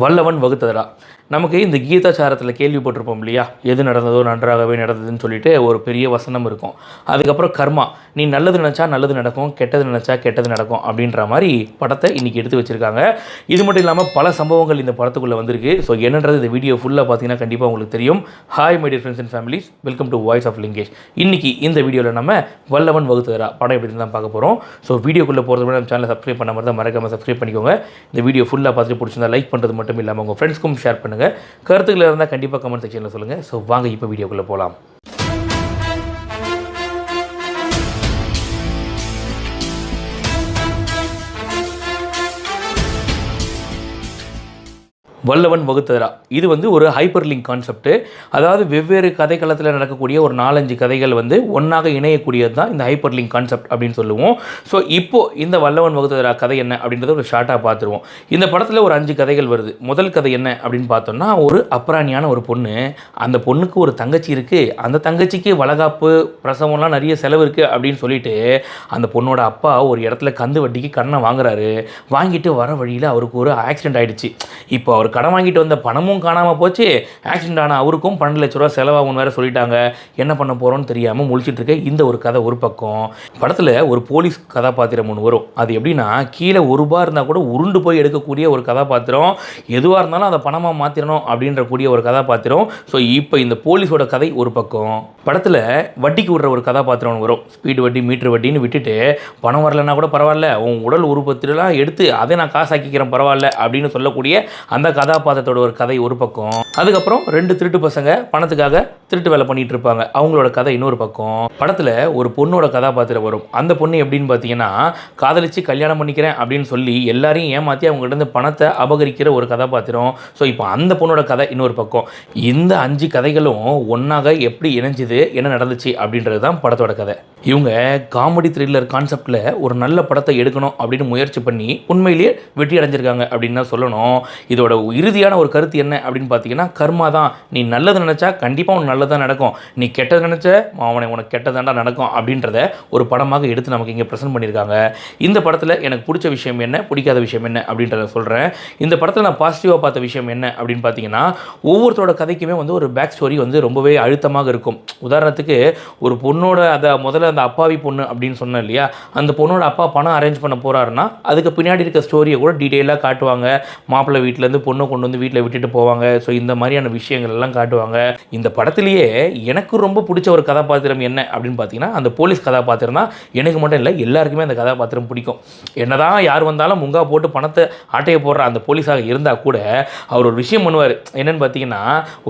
வல்லவன் வகுத்ததடா. நமக்கு இந்த கீதாச்சாரத்தில் கேள்விப்பட்டிருப்போம் இல்லையா, எது நடந்ததோ நன்றாகவே நடந்ததுன்னு சொல்லிட்டு ஒரு பெரிய வசனம் இருக்கும். அதுக்கப்புறம் கர்மா, நீ நல்லது நினச்சா நல்லது நடக்கும், கெட்டது நினச்சா கெட்டது நடக்கும் அப்படின்ற மாதிரி படத்தை இன்றைக்கி எடுத்து வச்சுருக்காங்க. இது மட்டும் இல்லாமல் பல சம்பவங்கள் இந்த படத்துக்குள்ளே வந்திருக்கு. ஸோ என்னன்றது இந்த வீடியோ ஃபுல்லாக பார்த்தீங்கன்னா கண்டிப்பாக உங்களுக்கு தெரியும். Hi my dear friends and families, welcome to voice of Lingesh. இன்றைக்கி இந்த வீடியோவில் நம்ம வல்லவன் வகுத்ததடா படம் எப்படி தான் பார்க்க போகிறோம். ஸோ வீடியோக்குள்ளே போகிறது கூட நம்ம சேனலை சப்ஸ்கிரைப் பண்ண மாதிரி தான் மறக்காமல் சப்ஸ்கிரைப் பண்ணிக்கோங்க. இந்த வீடியோ ஃபுல்லாக பார்த்துட்டு பிடிச்சிருந்தா லைக் பண்ணுறது மட்டும் இல்லாமல் உங்கள் ஃப்ரெண்ட்ஸ்க்கும் ஷேர் பண்ணுங்கள். கருத்துக்கள் இருந்தால் கண்டிப்பாக கமெண்ட் செக்ஷனில் சொல்லுங்கள். ஸோ வாங்க இப்போ வீடியோக்குள்ளே போகலாம். வல்லவன் வகுத்ததடா இது ஒரு ஹைப்பர் லிங்க் கான்செப்ட். அதாவது வெவ்வேறு கதைக்களத்தில் நடக்கக்கூடிய ஒரு 4-5 கதைகள் ஒன்றாக இணையக்கூடியது தான் இந்த ஹைப்பர் லிங்க் கான்செப்ட் அப்படின்னு சொல்லுவோம். ஸோ இப்போது இந்த வல்லவன் வகுத்ததடா கதை என்ன அப்படின்றத ஒரு ஷார்ட்டாக பார்த்துருவோம். இந்த படத்தில் ஒரு 5 கதைகள் வருது. முதல் கதை என்ன அப்படின்னு பார்த்தோம்னா, ஒரு அப்ராணியான ஒரு பொண்ணு, அந்த பொண்ணுக்கு ஒரு தங்கச்சி இருக்குது, அந்த தங்கச்சிக்கு வளகாப்பு பிரசவம்லாம் நிறைய செலவு இருக்குது அப்படின்னு சொல்லிட்டு அந்த பொண்ணோட அப்பா ஒரு இடத்துல கந்து வட்டிக்கு கண்ணை வாங்குறாரு. வாங்கிட்டு வர வழியில் அவருக்கு ஒரு ஆக்சிடென்ட் ஆகிடுச்சு. இப்போ அவர் கடன் வாங்கிட்டு வந்த பணமும் காணாமல் போச்சு, ஆக்சிடென்ட் ஆன அவருக்கும் 12 லட்ச ரூபா செலவாகும்னு வேறு சொல்லிட்டாங்க. என்ன பண்ண போகிறோன்னு தெரியாமல் முழிச்சிட்டு இருக்க இந்த ஒரு கதை ஒரு பக்கம். படத்தில் ஒரு போலீஸ் கதாபாத்திரம் ஒன்று வரும். அது எப்படின்னா, கீழே ₹1 இருந்தால் கூட உருண்டு போய் எடுக்கக்கூடிய ஒரு கதாபாத்திரம், எதுவாக இருந்தாலும் அதை பணமாக மாற்றிடணும் அப்படின்ற கூடிய ஒரு கதாபாத்திரம். ஸோ இப்போ இந்த போலீஸோட கதை ஒரு பக்கம். படத்தில் வட்டிக்கு விடுற ஒரு கதாபாத்திரம் ஒன்று வரும். ஸ்பீடு வட்டி மீட்டர் வட்டின்னு விட்டுட்டு, பணம் வரலைன்னா கூட பரவாயில்ல, உன் உடல் உருவத்திலாம் எடுத்து அதை நான் காசாக்கிக்கிறேன் பரவாயில்ல அப்படின்னு சொல்லக்கூடிய அந்த கதாபாத்திரத்தோட ஒரு கதை ஒரு பக்கம். அதுக்கப்புறம் 2 திருட்டு பசங்க பணத்துக்காக திருட்டு வேலை பண்ணிட்டு இருப்பாங்க, அவங்களோட கதை இன்னொரு பக்கம். படத்தில் ஒரு பொண்ணோட கதாபாத்திரம் வரும். அந்த பொண்ணு எப்படின்னு பார்த்தீங்கன்னா, காதலிச்சு கல்யாணம் பண்ணிக்கிறேன் அப்படின்னு சொல்லி எல்லாரையும் ஏமாற்றி அவங்கள்ட்ட இருந்து பணத்தை அபகரிக்கிற ஒரு கதாபாத்திரம். ஸோ இப்போ அந்த பொண்ணோட கதை இன்னொரு பக்கம். இந்த 5 கதைகளும் ஒன்றாக எப்படி இணைஞ்சுது, என்ன நடந்துச்சு அப்படின்றது தான் படத்தோட கதை. இவங்க காமெடி த்ரில்லர் கான்செப்டில் ஒரு நல்ல படத்தை எடுக்கணும் அப்படின்னு முயற்சி பண்ணி உண்மையிலேயே வெற்றி அடைஞ்சிருக்காங்க அப்படின்னு தான் சொல்லணும். இதோட இறுதியான ஒரு கருத்து என்ன அப்படின்னு பார்த்தீங்கன்னா, கர்மா தான். நீ நல்லது நினச்சா கண்டிப்பாக உனக்கு நல்லது தான் நடக்கும், நீ கெட்டது நினச்ச அவனை உனக்கு கெட்டதாண்டா நடக்கும் அப்படின்றத ஒரு படமாக எடுத்து நமக்கு இங்கே ப்ரெசென்ட் பண்ணியிருக்காங்க. இந்த படத்தில் எனக்கு பிடிச்ச விஷயம் என்ன, பிடிக்காத விஷயம் என்ன அப்படின்றத சொல்கிறேன். இந்த படத்தில் நான் பாசிட்டிவாக பார்த்த விஷயம் என்ன அப்படின்னு பார்த்தீங்கன்னா, ஒவ்வொருத்தரோட கதைக்குமே ஒரு பேக் ஸ்டோரி ரொம்பவே அழுத்தமாக இருக்கும். உதாரணத்துக்கு ஒரு பொண்ணோட முதல்ல அந்த அப்பாவி பொண்ணு அப்படின்னு சொன்னேன் இல்லையா, அந்த பொண்ணோட அப்பா பணம் அரேஞ்ச் பண்ண போகிறாருன்னா அதுக்கு பின்னாடி இருக்க ஸ்டோரியை கூட டீட்டெயிலாக காட்டுவாங்க. மாப்பிள்ளை வீட்டிலேருந்து பொண்ணை கொண்டு வந்து வீட்டில் விட்டுட்டு போவாங்க. ஸோ இந்த மாதிரியான விஷயங்கள் எல்லாம் காட்டுவாங்க. இந்த படத்துலேயே எனக்கு ரொம்ப பிடிச்ச ஒரு கதாபாத்திரம் என்ன அப்படின்னு பார்த்தீங்கன்னா, அந்த போலீஸ் கதாபாத்திரம் தான். எனக்கு மட்டும் இல்லை, எல்லாருக்குமே அந்த கதாபாத்திரம் பிடிக்கும். என்னதான் யார் வந்தாலும் முங்கா போட்டு பணத்தை ஆட்டையை போடுற அந்த போலீஸாக இருந்தால் கூட அவர் ஒரு விஷயம் பண்ணுவார். என்னென்னு பார்த்தீங்கன்னா,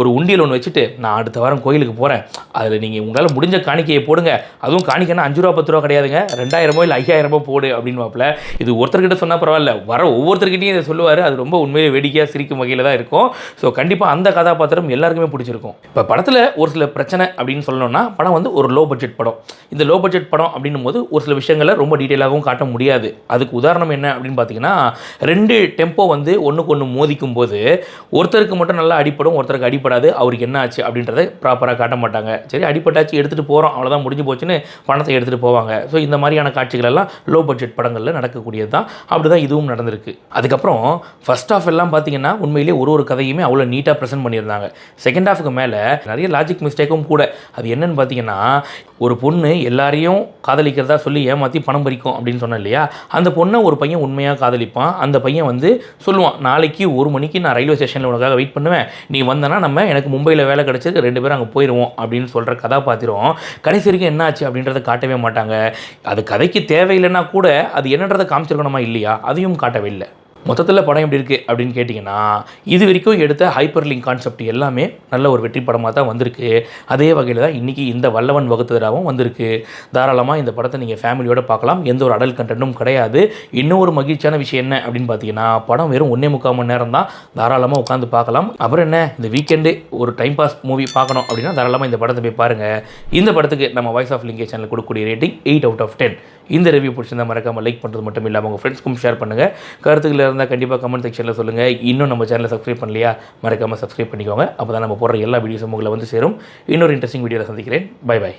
ஒரு உண்டியல் ஒன்று வச்சுட்டு, நான் அடுத்த வாரம் கோயிலுக்கு போகிறேன், அதில் நீங்கள் உங்களால் முடிஞ்ச காணிக்கையை போடுங்க, அதுவும் காணிக்கைன்னா 5 ரூபா 10 ரூபா கிடையாதுங்க, 2000 இல்லை 5000 போடு அப்படின்னு வாப்பில். இது ஒருத்தர்கிட்ட சொன்னால் பரவாயில்ல, வர ஒவ்வொருத்தர்கிட்டையும் இதை சொல்லுவார். அது ரொம்ப உண்மையிலே வேடிக்கையாக சிரிக்கும் வகையில் தான் இருக்கும். ஸோ கண்டிப்பாக அந்த கதாபாத்திரம் எல்லாருக்குமே பிடிச்சிருக்கும். இப்போ படத்தில் ஒரு சில பிரச்சனை அப்படின்னு சொல்லணும்னா, படம் ஒரு லோ பட்ஜெட் படம். இந்த லோ பட்ஜெட் படம் அப்படின்னும் போது ஒரு சில விஷயங்களை ரொம்ப டீட்டெயிலாகவும் காட்ட முடியாது. அதுக்கு உதாரணம் என்ன அப்படின்னு பார்த்தீங்கன்னா, 2 டெம்போ ஒன்றுக்கு ஒன்று மோதிக்கும் போது ஒருத்தருக்கு மட்டும் நல்லா அடிப்படும், ஒருத்தருக்கு அடிப்படாது. அவருக்கு என்ன ஆச்சு அப்படின்றத ப்ராப்பராக காட்ட மாட்டாங்க. சரி, அடிப்பட்டாச்சு எடுத்துகிட்டு போகிறோம், அவ்வளோதான் முடிஞ்சு போச்சுன்னு பணத்தை எடுத்துகிட்டு போவாங்க. ஸோ இந்த மாதிரியான காட்சிகள் எல்லாம் லோ பட்ஜெட் படங்களில் நடக்கக்கூடியது தான். அப்படி தான் இதுவும் நடந்திருக்கு. அதுக்கப்புறம் ஃபர்ஸ்ட் ஆஃப் எல்லாம் பார்த்தீங்கன்னா உண்மையிலேயே ஒரு கதையுமே அவ்வளோ நீட்டாக ப்ரெசென்ட் பண்ணியிருந்தாங்க. செகண்ட் ஹாஃபுக்கு மேலே நிறைய லாஜிக் மிஸ்டேக்கும் கூட. அது என்னென்னு பார்த்தீங்கன்னா, ஒரு பொண்ணு எல்லாரையும் காதலிக்கிறதா சொல்லி ஏமாற்றி பணம் பறிக்கும் அப்படின்னு சொன்னேன் இல்லையா, அந்த பொண்ணை ஒரு பையன் உண்மையாக காதலிப்பான். அந்த பையன் சொல்லுவான், நாளைக்கு 1 மணிக்கு நான் ரயில்வே ஸ்டேஷனில் உனக்காக வெயிட் பண்ணுவேன், நீ வந்தனா நம்ம எனக்கு மும்பையில் வேலை கிடச்சிருக்கு, 2 பேரும் அங்கே போயிடுவோம் அப்படின்னு சொல்கிற கதாபாத்திரம் கடைசி வரைக்கும் என்ன ஆச்சு அப்படின்றத காட்டவே மாட்டாங்க. அது கதைக்கு தேவையில்லைன்னா கூட அது என்னன்றதை காமிச்சிருக்கணுமா இல்லையா, அதையும் காட்டவே இல்லை. மொத்தத்தில் படம் எப்படி இருக்குது அப்படின்னு கேட்டிங்கன்னா, இது வரைக்கும் எடுத்த ஹைப்பர் லிங்க் கான்செப்ட் எல்லாமே நல்ல ஒரு வெற்றி படமாக தான் வந்திருக்கு. அதே வகையில் தான் இன்றைக்கி இந்த வல்லவன் வகுத்ததடாவும் வந்திருக்கு. தாராளமாக இந்த படத்தை நீங்கள் ஃபேமிலியோடு பார்க்கலாம். எந்த ஒரு அடல்ட் கண்டென்ட்டும் கிடையாது. இன்னும் ஒரு மகிழ்ச்சியான விஷயம் என்ன அப்படின்னு பார்த்தீங்கன்னா, படம் வெறும் 1.25 மணி நேரம் தான். தாராளமாக உட்காந்து பார்க்கலாம். அப்புறம் என்ன, இந்த வீக்கெண்டு ஒரு டைம் பாஸ் மூவி பார்க்கணும் அப்படின்னா தாராளமாக இந்த படத்தை போய் பாருங்கள். இந்த படத்துக்கு நம்ம வாய்ஸ் ஆஃப் லிங்கேஷ் சேனல் கொடுக்கக்கூடிய ரேட்டிங் 8/10. இந்த ரிவ்யூ பிடிச்சிருந்தால் மறக்காமல் லைக் பண்ணுறது மட்டும் இல்லாமல் உங்கள் ஃப்ரெண்ட்ஸ்க்கும் ஷேர் பண்ணுங்கள். கருத்துக்கள் இருந்தால் கண்டிப்பாக கமெண்ட் செக்ஷனில் சொல்லுங்கள். இன்னும் நம்ம சேனலை சப்ஸ்கிரைப் பண்ணலையா, மறக்காமல் சப்ஸ்கிரைப் பண்ணிக்கோங்க. அப்போ தான் நம்ம போடுற எல்லா வீடியோஸும் உங்களை சேரும். இன்னொரு இன்ட்ரெஸ்டிங் வீடியோவில் சந்திக்கிறேன். Bye by.